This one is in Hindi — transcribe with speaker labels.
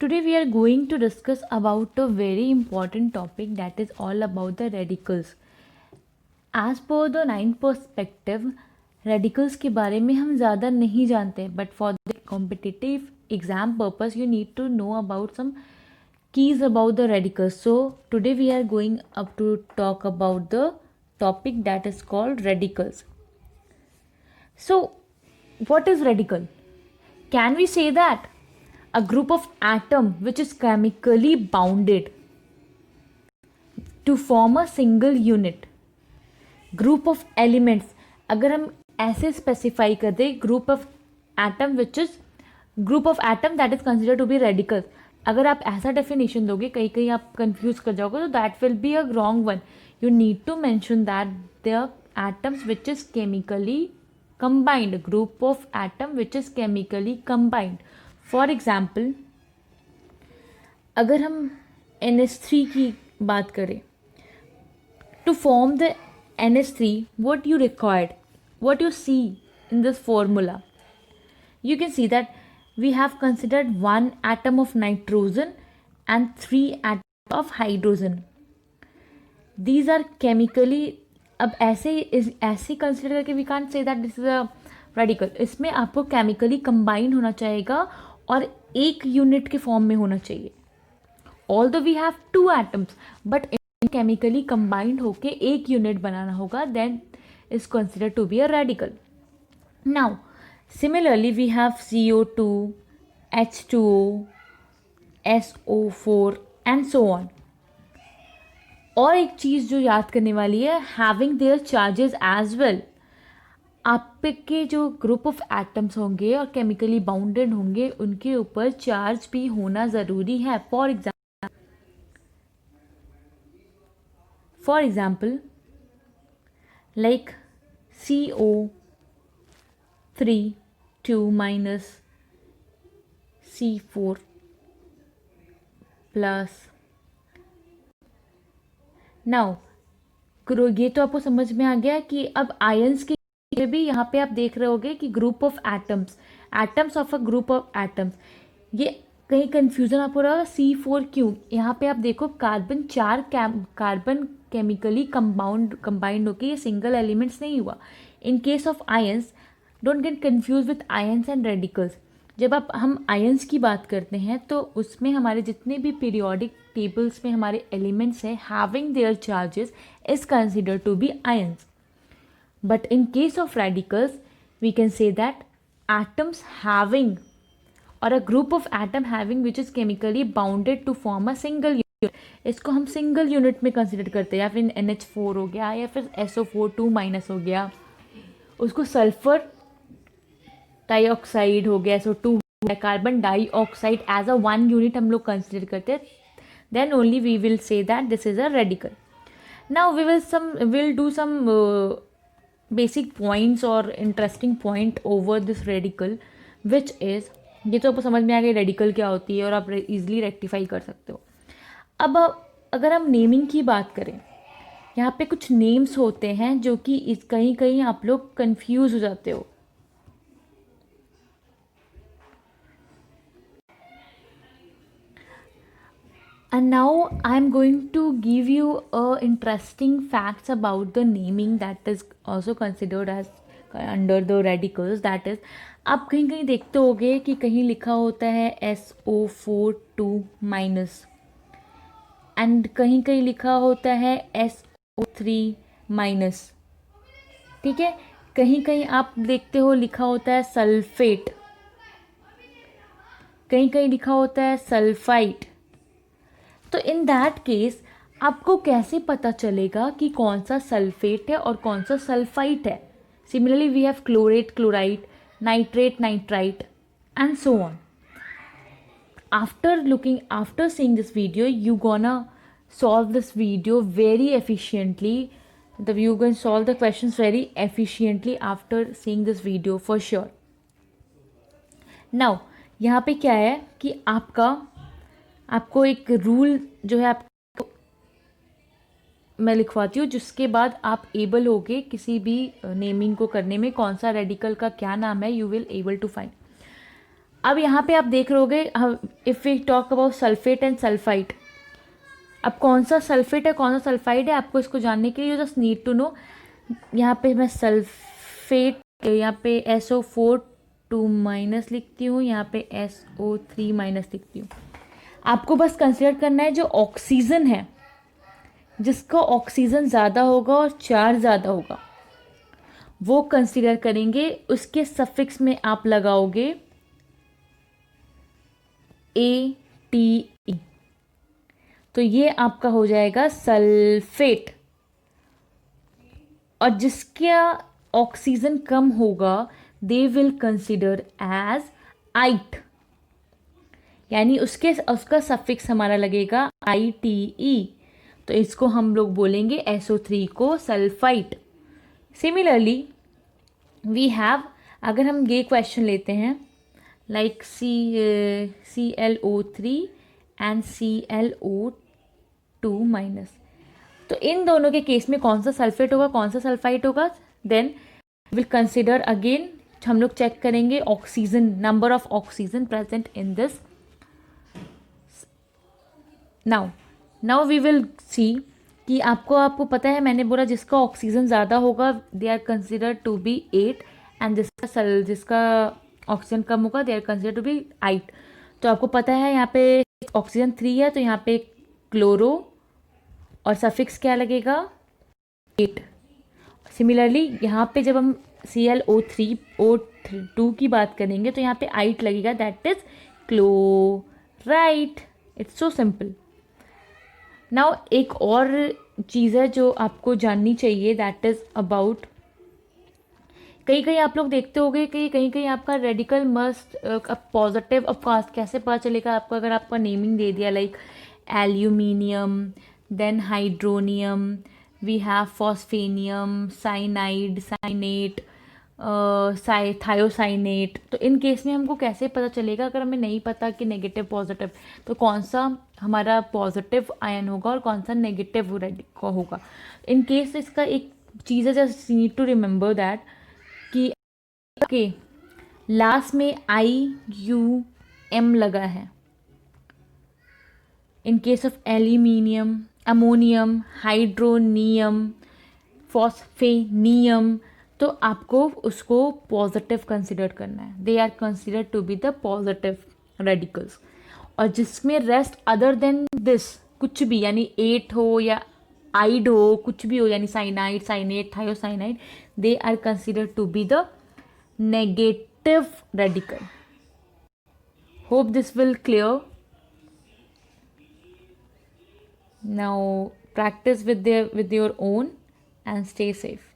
Speaker 1: Today we are going to discuss about a very important topic, that is all about the radicals. As per the 9 perspective, radicals के बारे में हम ज़्यादा नहीं जानते, but for the competitive exam purpose you need to know about some keys about the radicals. So today we are going up to talk about the topic that is called radicals. So what is radical? Can we say that a group of atom which is chemically bounded to form a single unit, group of elements, अगर हम ऐसे स्पेसिफाई कर दें group of atom which is group of atom that is considered to be radical, अगर आप ऐसा डेफिनेशन दोगे कहीं कहीं आप कंफ्यूज कर जाओगे, तो that will be a wrong one. You need to mention that the atoms which is chemically combined, group of atom which is chemically combined. For example, अगर हम NH3 की बात करें, to form the NH3 what you required, what you see in this formula, you can see that we have considered one atom of nitrogen and 3 atoms of hydrogen. These are chemically, अब ऐसे कंसिडर करके we can't say that this is a radical. इसमें आपको केमिकली कंबाइन होना चाहिएगा और एक यूनिट के फॉर्म में होना चाहिए. Although we have 2 atoms but chemically combined होके एक यूनिट बनाना होगा, then is considered to be a radical. Now similarly we have CO2, H2O, SO4 and so on. और एक चीज़ जो याद करने वाली है, having their charges as well. आपके जो ग्रुप ऑफ एटम्स होंगे और केमिकली बाउंडेड होंगे उनके ऊपर चार्ज भी होना ज़रूरी है. For example like CO3 2 minus C4 plus. Now ये तो आपको समझ में आ गया कि अब आयंस के भी यहाँ पे आप देख रहे होगे कि group of atoms of a group of atoms, ये कहीं कंफ्यूजन आपको रहा. C4 क्यों, यहाँ पे आप देखो कार्बन 4 कार्बन केमिकली कंबाइंड होके ये सिंगल एलिमेंट्स नहीं हुआ. इन case of ions, don't get confuse with ions and radicals. जब हम आयंस की बात करते हैं तो उसमें हमारे जितने भी पीरियोडिक टेबल्स में हमारे एलिमेंट्स हैं, having their charges is considered to be ions. But in case of radicals we can say that atoms having or a group of atom having which is chemically bounded to form a single unit, इसको हम सिंगल यूनिट में कंसिडर करते हैं. या फिर NH4 हो गया या फिर SO4 2 माइनस हो गया, उसको सल्फर डाइऑक्साइड हो गया, SO2 carbon dioxide as a 1 unit हम लोग कंसिडर करते हैं, then only we will say that this is a radical. Now we will do some basic points और interesting point over this radical which is, ये तो आपको समझ में आ गया रेडिकल क्या होती है और आप इजिली रेक्टिफाई कर सकते हो. अब अगर हम नेमिंग की बात करें, यहाँ पे कुछ नेम्स होते हैं जो कि कहीं कहीं आप लोग कंफ्यूज हो जाते हो. And now I'm going to give you interesting facts about the naming that is also considered as under the radicals. That is, आप कहीं कहीं देखते होगे कि कहीं लिखा होता है SO4 2 माइनस एंड कहीं कहीं लिखा होता है SO3 माइनस. ठीक है, कहीं कहीं आप देखते हो लिखा होता है सल्फेट, कहीं कहीं लिखा होता है सल्फाइट. तो इन दैट केस आपको कैसे पता चलेगा कि कौन सा सल्फेट है और कौन सा सल्फाइट है. Similarly we have chlorate, chlorite, nitrate, nitrite and so on. after seeing this video you gonna solve this video very efficiently. You can solve the questions very efficiently after seeing this video for sure. now यहाँ पे क्या है कि आपको एक रूल जो है आपको मैं लिखवाती हूँ, जिसके बाद आप एबल होगे किसी भी नेमिंग को करने में, कौन सा रेडिकल का क्या नाम है, you will able to find. अब यहाँ पे आप देख रहोगे, if we talk about sulphate and sulphide, अब कौन सा सल्फेट है कौन सा सल्फाइड है, आपको इसको जानने के लिए you just need to know. यहाँ पे मैं सल्फेट, यहाँ पे SO4 2- लिखती हूँ, यहाँ पे SO3- लिखती हूँ। आपको बस कंसिडर करना है जो ऑक्सीजन है, जिसका ऑक्सीजन ज़्यादा होगा और चार्ज ज़्यादा होगा, वो कंसिडर करेंगे। उसके सफिक्स में आप लगाओगे ATE, तो ये आपका हो जाएगा सल्फेट। और जिसका ऑक्सीजन कम होगा दे विल कंसिडर एज आइट, यानी उसका सफिक्स हमारा लगेगा ITE, तो इसको हम लोग बोलेंगे SO3 को सल्फाइट। सिमिलरली वी हैव, अगर हम ये क्वेश्चन लेते हैं लाइक ClO3 एंड ClO2-, तो इन दोनों के केस में कौन सा सल्फेट होगा कौन सा सल्फाइट होगा, देन विल कंसिडर अगेन, हम लोग चेक करेंगे oxygen, number of oxygen present in this. Now we will see कि आपको पता है, मैंने बोला जिसका ऑक्सीजन ज़्यादा होगा they are consider to be 8, and जिसका ऑक्सीजन कम होगा they are consider to be 8। तो आपको पता है यहाँ पे ऑक्सीजन 3 है, तो यहाँ पे क्लोरो और सफिक्स क्या लगेगा 8। सिमिलरली यहाँ पे जब हम ClO3O2 की बात करेंगे तो यहाँ पे 8 लगेगा, that is chloride. It's so simple. Now एक और चीज़ है जो आपको जाननी चाहिए, दैट इज़ अबाउट, कहीं कहीं आप लोग देखते होंगे कि कहीं कहीं आपका रेडिकल मस्ट पॉजिटिव, अब कैसे पता चलेगा आपको, अगर आपका नेमिंग दे दिया like aluminium, then hydronium, we have phosphonium, cyanide, cyanate, thiocyanate, तो इन केस में हमको कैसे पता चलेगा, अगर हमें नहीं पता कि नेगेटिव पॉजिटिव, तो कौन सा हमारा पॉजिटिव आयन होगा और कौन सा नेगेटिव होगा। इन केस इसका एक चीज़ है, just need to remember that कि ओके लास्ट में IUM लगा है in case of aluminium, ammonium, hydronium, phosphonium, तो आपको उसको पॉजिटिव कंसिडर करना है, they are consider to be the positive radicals. और जिसमें रेस्ट अदर देन दिस कुछ भी, यानी 8 हो या आइड हो, कुछ भी हो, यानी cyanide, cyanate, thiocyanide, they are consider to be the negative radical. Hope this will clear. Now practice with your own and stay safe.